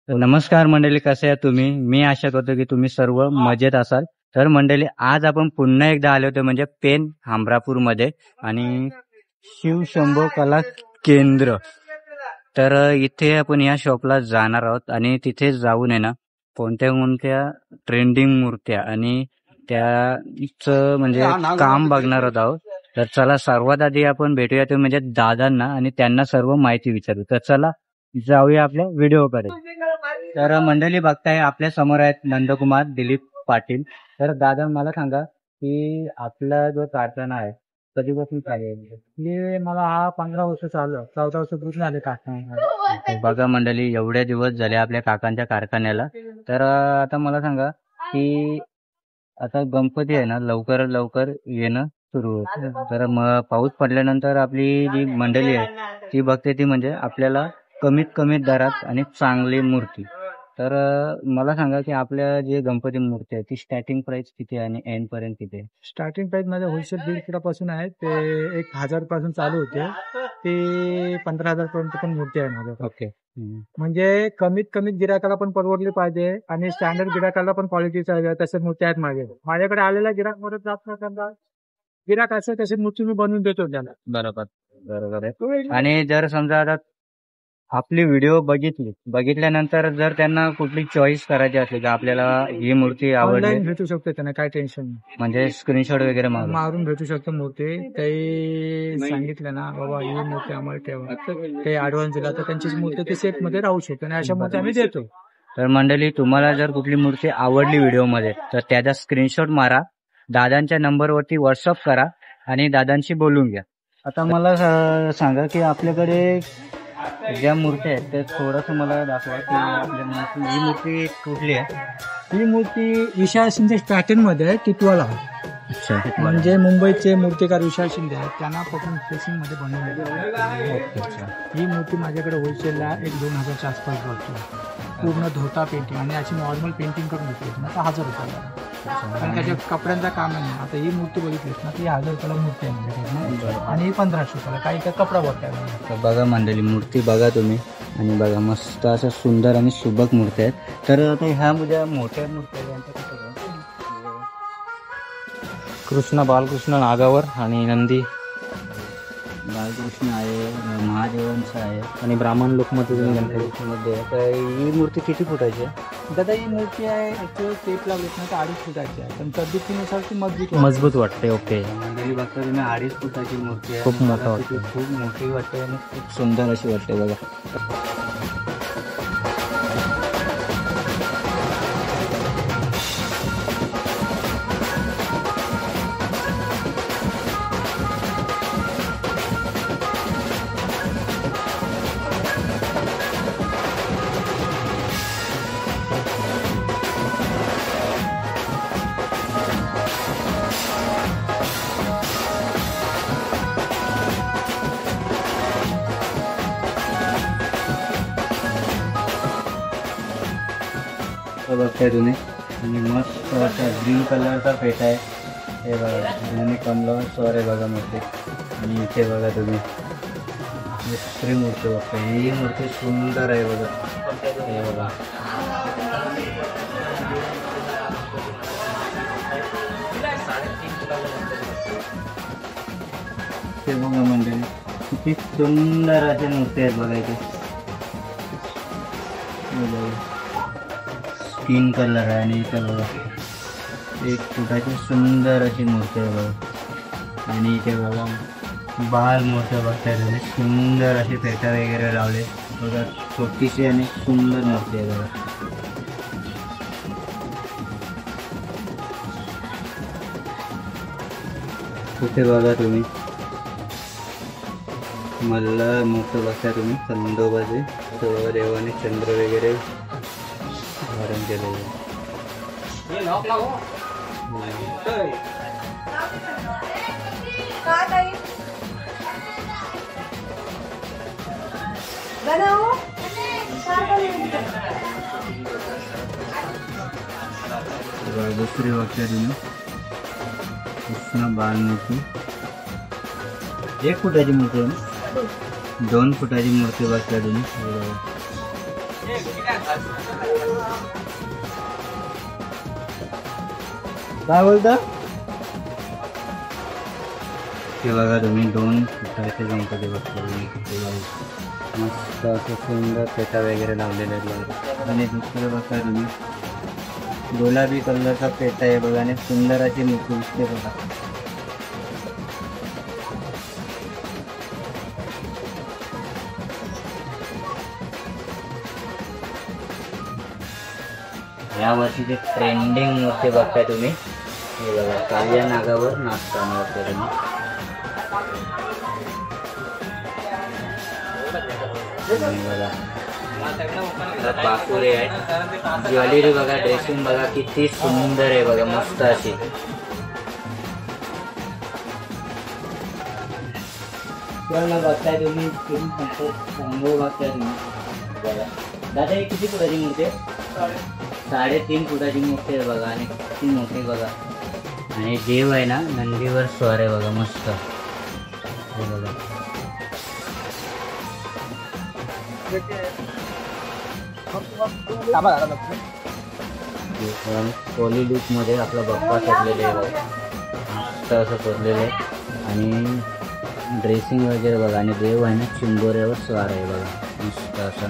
तर नमस्कार मंडळी, कसे आहात तुम्ही? मी आशा करतो की तुम्ही सर्व मजेत असाल. तर मंडळी, आज आपण पुन्हा एकदा आलो होतो म्हणजे पेन हमरापूरमध्ये आणि शिवशंभो कला केंद्र. तर इथे आपण या शॉपला जाणार आहोत आणि तिथे जाऊन आहे ना कोणत्या कोणत्या ट्रेंडिंग मूर्त्या आणि त्याचं म्हणजे काम बघणार आहोत. तर चला, सर्वात आधी आपण भेटूया ते म्हणजे दादांना आणि त्यांना सर्व माहिती विचारू. तर चला जाऊया आपल्या व्हिडिओकडे. तर मंडळी बघताय, आपल्या समोर आहेत नंदकुमार दिलीप पाटील. तर दादा, मला सांगा की आपला जो कारखाना आहे कधीपासून चालू आहे? मला हा 15 वर्ष चालू, 14 वर्ष पूर्ण झाले कारखाना. बघा मंडळी, एवढे दिवस झाले आपल्या काकांच्या कारखान्याला. तर आता मला सांगा की आता गणपती आहे ना लवकर लवकर येणं सुरू होत. तर मग पाऊस पडल्यानंतर आपली जी मंडळी आहे ती बघते ती म्हणजे आपल्याला कमीत कमी दरात आणि चांगली मूर्ती. तर मला सांगा की आपल्या जे गणपती मूर्ती आहे ती स्टार्टिंग प्राइस किती आहे आणि एंड पर्यंत किती आहे? स्टार्टिंग प्राइस मध्ये होलसेल 1.5 किलोपासून आहे ते 1,000 पासून चालू होते ते 15,000 पर्यंत पण मूर्ती आहे माझ्याकडे. ओके. म्हणजे कमीत कमी गिराकाला पण परवडली पाहिजे आणि स्टँडर्ड गिराकाला पण क्वालिटीचा आहे तसे मूर्ती आहेत माझ्याकडे आलेल्या गिराक मध्ये जात नका. गिराक असं तसे मूर्ती मी बनवून देतो त्याला. बरोबर बरोबर आहे. आणि जर समजा आता आपली व्हिडिओ बघितल्यानंतर जर त्यांना कुठली चॉईस करायची असली की आपल्याला ही मूर्ती आवडली, ऑनलाईन भेटू शकते त्यांना, काय टेन्शन नाही. म्हणजे स्क्रीनशॉट वगैरे मारून भेटू शकते मूर्ती. ते सांगितलं ना बाबा ही मूर्ती आम्हाला ठेवा, ते ऍडव्हान्स दिला तर त्यांची मूर्ती ते सेट मध्ये राहू शकते आणि अशा मूर्ती आम्ही देतो. तर मंडळी, तुम्हाला जर कुठली मूर्ती आवडली व्हिडिओमध्ये तर त्याचा स्क्रीनशॉट मारा, दादांच्या नंबरवरती व्हॉट्सअप करा आणि दादांशी बोलून घ्या. आता मला सांगा की आपल्याकडे ज्या मूर्ती आहेत ते थोडंसं मला दाखवा की आपल्या ही मूर्ती कुठली आहे? ही मूर्ती विशाल शिंदे पॅटर्न मध्ये आहे, टिटवाला. म्हणजे मुंबईचे मूर्तिकार विशाल शिंदे आहेत, त्यांना पासून फेसिंग मध्ये बनवलेली. ही मूर्ती माझ्याकडे होलसेलला 1-2,000च्या आसपास बसतो. पूर्ण धोता पेंटिंग आणि अशी नॉर्मल पेंटिंग करून घेतली ना तर 1,000 रुपयाला. आणि त्याच्या कपड्यांचा काम आहे. आता ही मूर्ती बघितलीस ना ती 1,000 रुपयाला मूर्ती आहे आणि ही 1,500 रुपयाला. काही त्या कपडा बघताय. तर बघा मंडळी, मूर्ती बघा तुम्ही आणि बघा मस्त असं सुंदर आणि सुबक मूर्ती आहेत. तर आता ह्या ज्या मोठ्या मूर्त्या कृष्ण बालकृष्ण नागावर आणि नंदी बालकृष्ण आहे, महादेवांचं आहे आणि ब्राह्मण लोकमध्ये मध्ये. तर ही मूर्ती किती फुटायची आहे? दादा ही मूर्ती आहे ऍक्च्युअली टेप लावलीत ना तर 2.5 फुटाची आहे, पण पद्धतीनुसार ती मजबूत वाटते. ओके. मंडळी बघता तुम्ही, 2.5 फुटाची मूर्ती आहे. खूप मोठा वाटते, खूप मोठी वाटते आणि खूप सुंदर अशी वाटते बघा. बघताय तुम्ही आणि मस्त असा ग्रीन कलरचा पेटा आहे. हे बघा आणि कमलावर स्वर आहे बघा मूर्ती. आणि इथे बघा तुम्ही दुसरी मूर्ती बघता, ही मूर्ती सुंदर आहे बघा. हे बघा ते बघा म्हणजे किती सुंदर अशा मूर्ती आहेत बघा इथे. स्किन कलर आहे आणि इथे बघा 1 फुटाची सुंदर अशी मूर्ती आहे बघा. आणि इथे बघा बाल मूर्ती बघताय तुम्ही, सुंदर असे फेटा वगैरे लावले बघा. छोटीशी आणि सुंदर मूर्ती आहे बघा. इथे बघा तुम्ही मल्हार मूर्ती बघताय तुम्ही, खंडोबाचे देवाने चंद्र वगैरे धारण केलेलं. दुसरी बघताय तुम्ही कृष्ण बालमूर्ती, 1 फुटाची मूर्ती आहे, 2 फुटाची मूर्ती बघताय तुम्ही. काय बोलता? हे बघा तुम्ही 2 फुटाचे गणपती बघता तुम्ही किती लावले. मस्त असं सुंदर पेटा वगैरे लावलेले आहेत बघा. आणि दुसरं बघा तुम्ही गुलाबी कलरचा पेटा आहे बघा आणि सुंदर अशी मूर्ती दिसते बघा. या वर्षीची ट्रेंडिंग मूर्ती बघताय तुम्ही. हे बघा काळ्या नागावर नाचताना बघताय तुम्ही. बघा बाकुरे आहे, ज्वेलरी बघा, ड्रेसिंग बघा किती सुंदर आहे बघा, मस्त अशी. बघताय तुम्ही सांगू बघताय तुम्ही बघा. दादा हे किती फुटाची मूर्ती आहे? 3.5 फुटाची मूर्ती आहे बघा आणि किती मोठी बघा. आणि देव आहे ना नंदीवर स्वर आहे बघा, मस्त हे बघा. कोली लुक मध्ये आपला बाप्पा शोधलेले आहे बघा, मस्त असं शोधलेलं आहे. आणि ड्रेसिंग वगैरे बघा. आणि देव आहे ना चिंबोऱ्यावर स्वार आहे बघा, मस्त असं.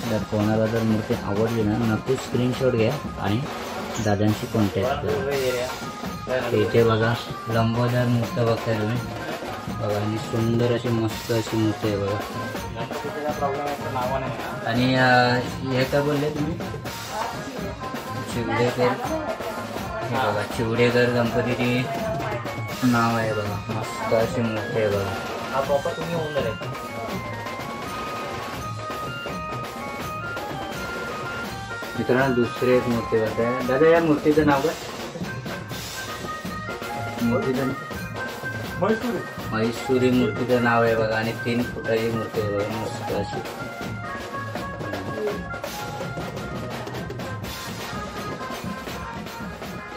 जर कोणाला जर मूर्ती आवडली ना नक्की स्क्रीनशॉट घ्या आणि दादांशी कॉन्टॅक्ट करा. इथे बघा लंबोदर मूर्ती बघताय तुम्ही बघा. आणि सुंदर अशी मस्त अशी मूर्ती आहे बघा. आणि हे काय बोलले तुम्ही? चिवडेकर. हे बघा चिवडेकर गणपतीची नाव आहे बघा, मस्त अशी मूर्ती आहे बघा. हा बाप्पा तुम्ही ओनर आहे. मित्रांनो दुसरी एक मूर्ती बघताय. दादा या मूर्तीचं नाव काय? मूर्तीचं म्हैसूरी मूर्तीचं नाव आहे बघा. आणि 3 फुटाची मूर्ती आहे बघा, मस्त अशी.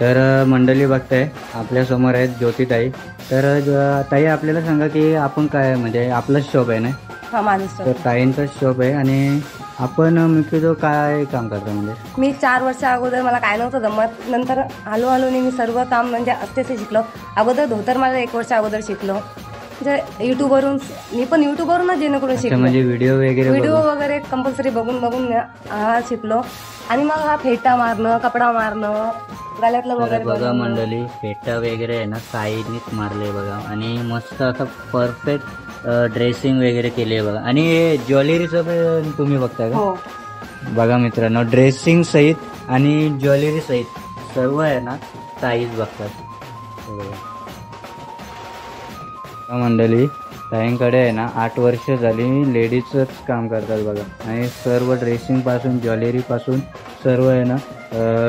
तर मंडळी बघताय आपल्या समोर आहेत ज्योतिताई. तर ताई आपल्याला सांगा की आपण काय म्हणजे आपलंच शॉप आहे ना? हा माझं तर ताईंचाच शॉप आहे. आणि आपण मुख्यतः काय काम करतो म्हणजे? मी 4 वर्ष अगोदर मला काय नव्हतं जमत. नंतर हळूहळू मी सर्व काम म्हणजे असतेच शिकलो. अगोदर धोतर मला 1 वर्ष अगोदर शिकलो. म्हणजे युट्यूबवरून मी पण युट्यूबवरूनच जेणेकरून शिकलो. म्हणजे व्हिडिओ वगैरे कंपल्सरी बघून हा शिकलो. आणि मग हा फेटा मारणं, कपडा मारणं, गळ्यातलं वगैरे बघा मंडळी फेटा वगैरे आहे ना ताईनीच मारले बघा. आणि मस्त असं परफेक्ट ड्रेसिंग वगैरे केली आहे बघा. आणि ज्वेलरीचं पण तुम्ही बघताय का? हो बघा मित्रांनो ड्रेसिंग सहित आणि ज्वेलरी सहित सर्व आहे ना ताईच बघतात. मंडळी ताईंकडे आहे ना 8 वर्ष झाली लेडीजच काम करतात बघा. आणि सर्व ड्रेसिंग पासून ज्वेलरी पासून सर्व आहे ना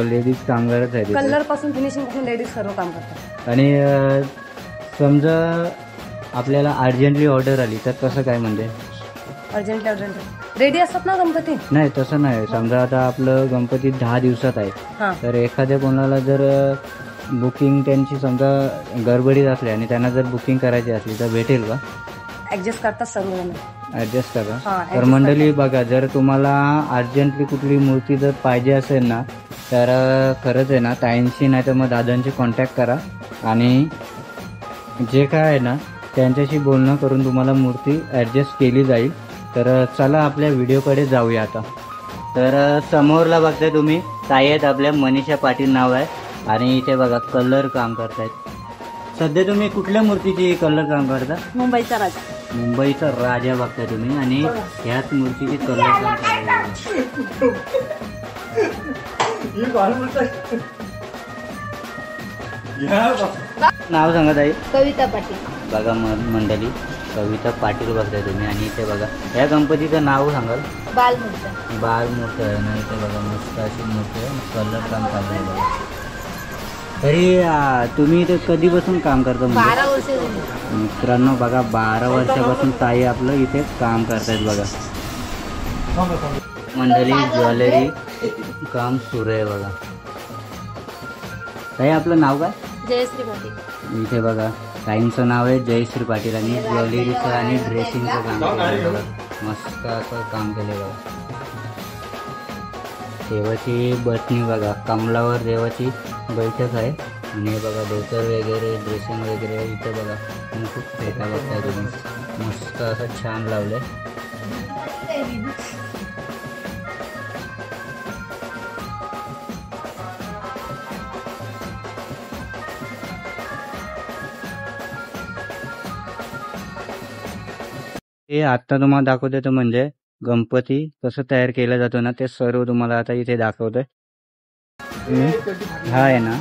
लेडीज कामगारच आहे. कलर पासून फिनिशिंग पासून लेडीज सर्व काम करतात. आणि समजा आपल्याला अर्जंटली ऑर्डर आली तर कसं काय म्हणजे? अर्जंट रेडी असतात ना गणपती? नाही तसं नाही. समजा आता आपलं गणपती 10 दिवसात आहे, हा तर एखाद्या कोणाला जर बुकिंग त्यांची समजा गडबडीत असली आणि त्यांना जर बुकिंग करायची असली तर भेटेल का? ऍडजस्ट करतात सर्व जण. ऍडजस्ट करा. हा, तर मंडळी बघा जर तुम्हाला अर्जंटली कुठली मूर्ती जर पाहिजे असेल ना तर खरंच आहे ना ताईंशी नाही तर मग दादांशी कॉन्टॅक्ट करा. आणि जे काय आहे ना त्यांच्याशी बोलणं करून तुम्हाला मूर्ती ॲडजस्ट केली जाईल. तर चला आपल्या व्हिडिओकडे जाऊया आता. तर समोरला बघताय तुम्ही ताई आहेत आपल्या मनीषा पाटील नाव आहे. आणि इथे बघा कलर काम करतायत. सध्या तुम्ही कुठल्या मूर्तीची कलर काम करता? मुंबईचा राजा. मुंबईचा राजा बघताय तुम्ही. आणि ह्याच मूर्तीची कलर काम करताय. नाव सांगा ताई. कविता पाटील. बघा मंडळी कविता पाटील बघताय तुम्ही. आणि इथे बघा या गणपतीचं नाव सांगाल? बालमूर्ती. बालमूर्ती आहे ना. इथे बघा मस्त अशी मूर्ती आहे, कलर काम चालू आहे बघा. तरी तुम्ही इथे कधीपासून काम करता? 12 वर्ष झाली. मित्रांनो बघा 12 वर्षापासून ताई आपलं इथे काम करतायत बघा. मंडळी ज्वेलरी काम सुरू आहे बघा. ताई आपलं नाव काय? जयश्री पाटील. इथे बघा ताईंचं नाव आहे जयश्री पाटील. आणि ज्वेलरीचं आणि ड्रेसिंगचं काम केलं बघा, मस्त असं काम केलं बघा. देवाची बसणी बघा, कमलावर देवाची बैठक आहे. आणि हे बघा धोतर वगैरे, ड्रेसिंग वगैरे इथं बघा. आणि खूप फेटा बघताय तुम्ही, मस्त असं छान लावलंय. हे आता तुम्हाला दाखवतोय तो म्हणजे गणपती कसं तयार केला जातो ना, ते सर्व तुम्हाला आता इथे दाखवतोय. हा आहे ना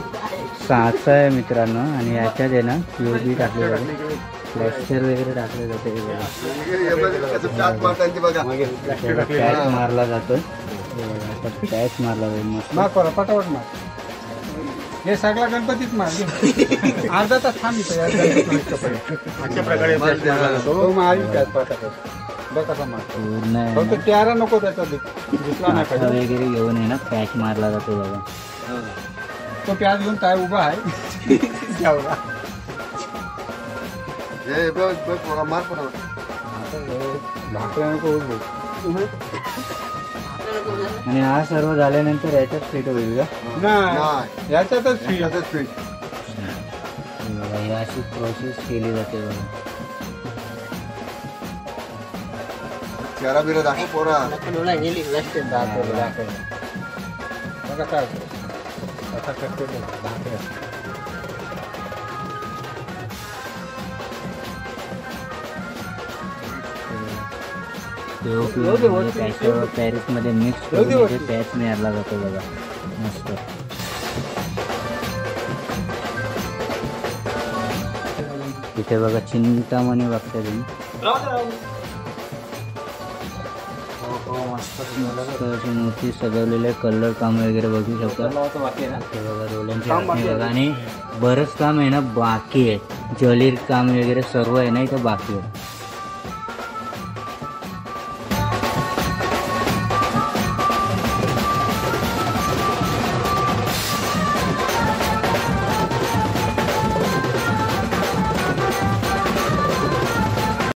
साचा आहे मित्रांनो, आणि याच्यात आहे ना पीओपी टाकले जाते, प्लॅस्टर वगैरे टाकले जाते. पॅच मारला जातो, पॅच मारला जाईल मस्त. पटापट मार. हे सगळा गणपतीच मार. अर्धा तास थांब इथं यार. अशा प्रकारे पूर्ण आहे फक्त ना, त्यारा नको त्याचा दिसला नाही साचा वगैरे घेऊन आहे ना पॅच मारला जातो बघा. तो प्याज घेऊन काय उभा आहे. आणि हा सर्व झाल्यानंतर याच्यात फिट होईल का? याच्यातच बघा, ही अशी प्रोसेस केली जाते बघा. चेहरा बिरा दाखव पोरा. बघा काय आता करतो. त्याच्यावर पॅरिस मध्ये मिक्स करून पॅच मारला जातो बघा मस्त. इथे बघा चिंतामणी बघता तुम्ही, मस्त अशी मूर्ती सजवलेले, कलर काम वगैरे बघू शकता. इथे बघा रोल्यांची आखणी बघा, आणि बरंच काम आहे ना बाकी आहे, जलीर काम वगैरे सर्व आहे ना इथं बाकी आहे.